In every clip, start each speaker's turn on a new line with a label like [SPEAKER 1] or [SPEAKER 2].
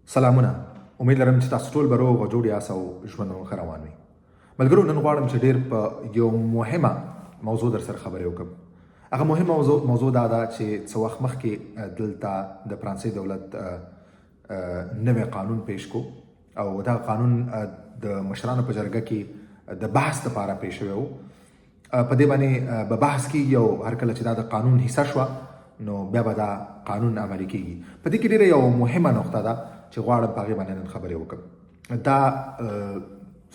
[SPEAKER 1] سلامونه. امید لرم چې تاسو ټول به روغ او جوړ یاست او ژوند مو ښه روان وي. ملګرو، نن غواړم چې ډېر په یو مهمه موضوع در سره خبرې وکړم. هغه مهمه موضوع دا ده چې څه وخت مخکې دلته د فرانسې دولت نوی قانون پیش کو او دا قانون د مشرانو په جرګه کې د بحث لپاره پیش شوی و. په دې باندې به بحث کېږي او هر کله چې دا د قانون حصه شوه نو بیا به دا قانون عملي کېږي. په دې کې ډېره یو مهمه نقطه ده چې غواړم په هغې باندې نن خبرې وکړم. دا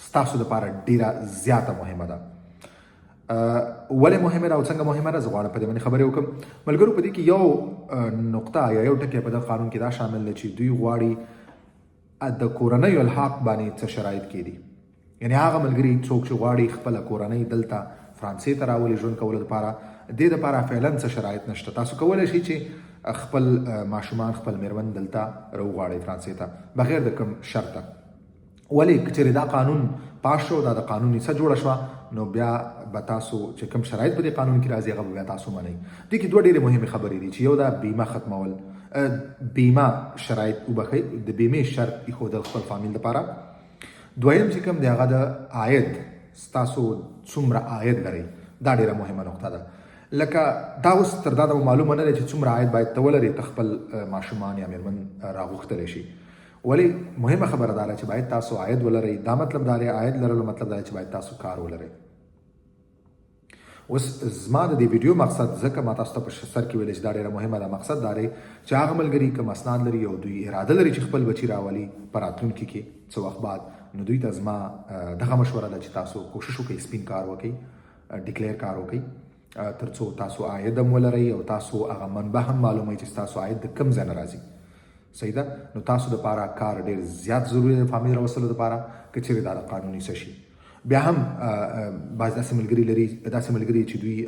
[SPEAKER 1] ستاسو دپاره ډېره زیاته مهمه ده. ولې مهمه ده او څنګه مهمه ده، زه غواړم په دې باندې خبرې وکړم. ملګرو، په دې کې یو نقطه یا یو ټکی په دغه قانون کې دا شامل دی چې دوی غواړي د کورنیو الحاق باندې څه شرایط کېدي. یعنې هغه ملګري څوک چې غواړي خپله کورنۍ دلته فرانسې ته راولي ژوند کولو دپاره، دې دپاره فعلا څه شرایط نشته. تاسو کولی شئ چې خپل ماشومان، خپل میرمن دلته راوغواړئ فرانسې ته بغیر د کوم شرطه. ولې که چېرې دا قانون پاس شو، دا د قانون حصه جوړه شوه، نو بیا به تاسو چې کوم شرایط په دې قانون کې راځي هغه به بیا تاسو منئ. دې کې دوه ډېرې مهمې خبرې دي چې یو دا بیمه ختمول، بیمه شرایط وبخئ، د بیمې شرط ایښودل خپل فامیل دپاره. دویم چې کوم دی هغه د عاید، ستاسو څومره عاید لرئ، دا ډېره مهمه نقطه ده. لکه دا اوس تر دا معلومه نه ده چې څومره عاید باید ته ولرې ته خپل ماشومان یا میرمن راغوښتلی شي. ولې مهمه خبره دا ده چې باید تاسو عاید ولرئ. دا مطلب دا دی، عاید لرلو مطلب دا دی چې باید تاسو کار ولرئ. اوس زما د دې ویډیو مقصد ځکه ما تاسو ته په سر کې ویلې چې دا ډېره مهمه ده، مقصد دا دی چې هغه ملګري کوم اسناد لري او دوی اراده لري چې خپل بچي راولي په راتلونکي کې څه وخت بعد، نو دوی ته زما دغه مشوره ده چې تاسو کوشش وکړئ سپین کار وکړئ، ډیکلیر کار وکړئ، تر څو تاسو عاید هم ولرئ او تاسو هغه منبع هم معلوموئ چې ستاسو عاید د کوم ځای نه راځي. صحیح ده؟ نو تاسو دپاره کار ډېر زیات ضروري دی فامیل راوستلو دپاره که چېرې دا د قانوني څه شي. بیا هم بعض داسې ملګري چې دوی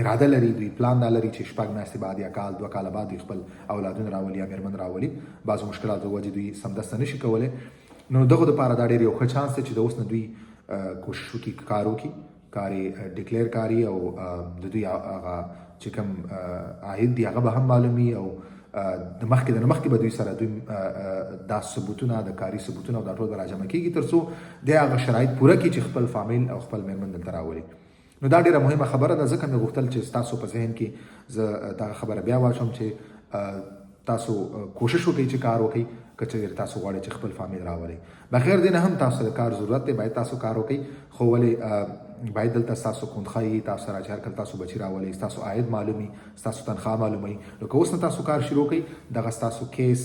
[SPEAKER 1] اراده لري، دوی پلان دا لري چې شپږ میاشتې بعد یا کال 2 کاله بعد دوی خپل اولادونه راولي یا میرمن راولي، بعضو مشکلاتو د وجې دوی سمدسته نشي کولی. نو دغو دپاره دا ډېر یو ښه چانس دی چې د اوس نه دوی کوشش وکړي کار وکړي، کار یې ډیکلیر کاري او د دوی هغه چې کوم عاید دی هغه به هم معلومي او د مخکې به دوی سره دوی دا ثبوتونه، د کاري ثبوتونه او دا ټول به راجمع کېږي تر څو د هغه شرایط پوره کړي چې خپل فامیل او خپل میرمن دلته راولي. نو دا ډېره مهمه خبره ده، ځکه مې غوښتل چې ستاسو په ذهن کې زه دغه خبره بیا واچوم چې تاسو کوشش وکړئ چې کار وکړئ که چېرې تاسو غواړئ چې خپل فامیل راولئ. بغیر دې نه هم تاسو د کار ضرورت دی، باید تاسو کار وکړئ، خو ولې باید دلته ستاسو خوندخایي، تاسو سره چې هر کله تاسو بچي راولئ ستاسو عاید معلومي، ستاسو تنخواه معلومئ. نو که اوس نه تاسو کار شروع کړئ، دغه ستاسو کیس،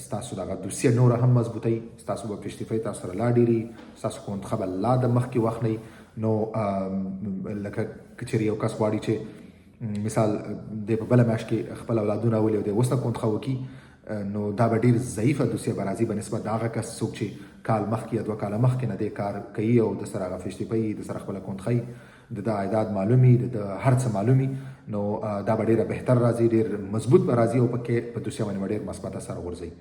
[SPEAKER 1] ستاسو دغه دوسیه نوره هم مضبوطئ، ستاسو به پشتیفۍ تاسو سره لا ډېري، ستاسو خوندخواه به لا د مخکې واخلئ. نو لکه که چېرې یو کس غواړي چې مثال دی په بله میاشت کې خپل اولادونه راولي او دی اوس نه خوندخواه وکړي، نو دا به ډېر ضعیفه دوسیه به راځي به نسبت د هغه کس څوک چې کال مخکې یا 2 کاله مخکې نه دی کار کوي او د سره هغه فشتیپۍ، د سره خپله خوندخوی، د عایدات معلومي، د هر څه معلومي. نو دا به ډېره بهتر راځي، ډېر مضبوط به راځي او پکې په دوسیه باندې به ډېر مثبت اثر غورځوي.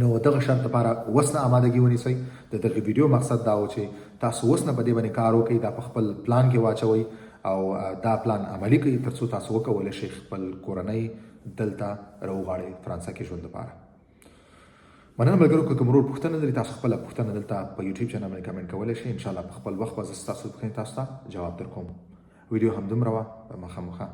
[SPEAKER 1] نو دغه شرط لپاره اوس نه آمادګي ونیسئ. د دغه ویډیو مقصد دا و چې تاسو اوس نه په دې باندې کار وکړئ، دا په خپل پلان کې واچوئ او دا پلان عملي کړئ تر څو تاسو وکولی شئ خپل کورنۍ دلته راوغواړئ فرانسه کې ژوند لپاره. مننه ملګرو، که کوم ورور پوښتنه لري تاسو خپله پوښتنه دلته په یوټیوب چینل باندې کمنټ کولی شئ. انشاءالله په خپل وخت به زه ستاسو پوښتنې تاسو ته جواب در کوم. ویډیو همدومره وه، مخامخه